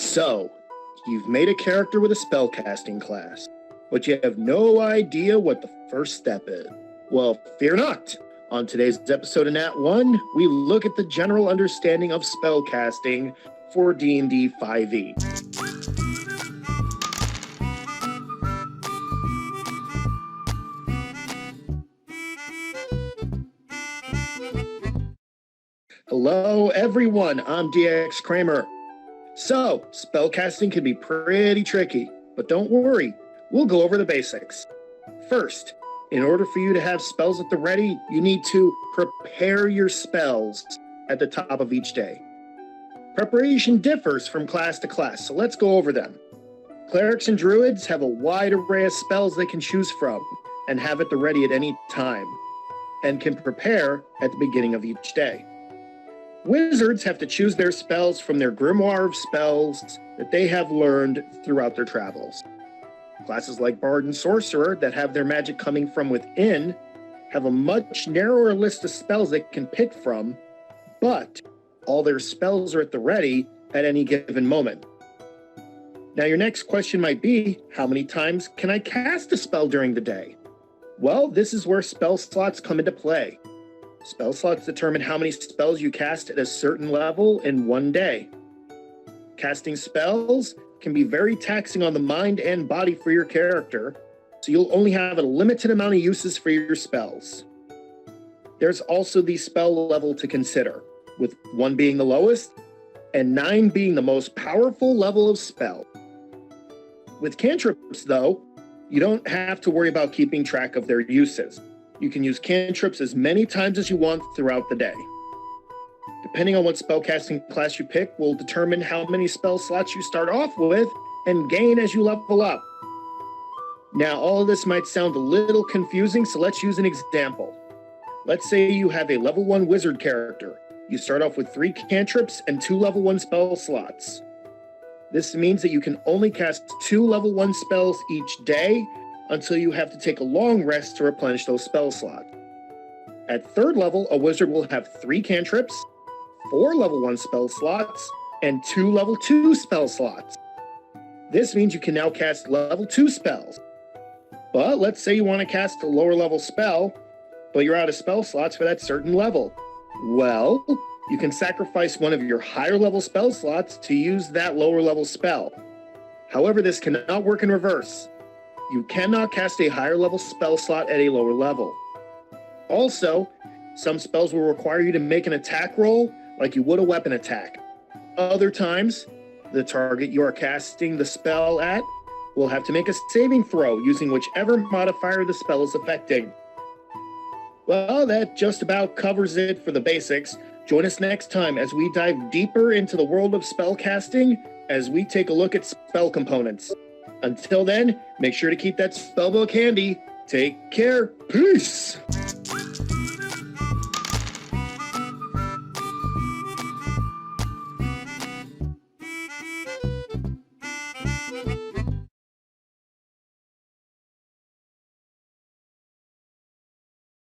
So, you've made a character with a spellcasting class, but you have no idea what the first step is. Well, fear not. On today's episode of Nat 1, we look at the general understanding of spellcasting for D&D 5e. Hello, everyone. I'm DX Kramer. So, spellcasting can be pretty tricky, but don't worry. We'll go over the basics. First, in order for you to have spells at the ready, you need to prepare your spells at the top of each day. Preparation differs from class to class, so let's go over them. Clerics and druids have a wide array of spells they can choose from and have at the ready at any time, and can prepare at the beginning of each day. Wizards have to choose their spells from their grimoire of spells that they have learned throughout their travels. Classes like Bard and Sorcerer that have their magic coming from within have a much narrower list of spells they can pick from, but all their spells are at the ready at any given moment. Now your next question might be, how many times can I cast a spell during the day? Well, this is where spell slots come into play. Spell slots determine how many spells you cast at a certain level in one day. Casting spells can be very taxing on the mind and body for your character, so you'll only have a limited amount of uses for your spells. There's also the spell level to consider, with 1 being the lowest and 9 being the most powerful level of spell. With cantrips, though, you don't have to worry about keeping track of their uses. You can use cantrips as many times as you want throughout the day. Depending on what spellcasting class you pick will determine how many spell slots you start off with and gain as you level up. Now, all of this might sound a little confusing, so let's use an example. Let's say you have a level 1 wizard character. You start off with 3 cantrips and 2 level 1 spell slots. This means that you can only cast 2 level 1 spells each day until you have to take a long rest to replenish those spell slots. At 3rd level, a wizard will have 3 cantrips, 4 level 1 spell slots, and 2 level 2 spell slots. This means you can now cast level 2 spells. But let's say you want to cast a lower level spell, but you're out of spell slots for that certain level. Well, you can sacrifice one of your higher level spell slots to use that lower level spell. However, this cannot work in reverse. You cannot cast a higher level spell slot at a lower level. Also, some spells will require you to make an attack roll like you would a weapon attack. Other times, the target you are casting the spell at will have to make a saving throw using whichever modifier the spell is affecting. Well, that just about covers it for the basics. Join us next time as we dive deeper into the world of spellcasting as we take a look at spell components. Until then, make sure to keep that spellbook handy. Take care. Peace.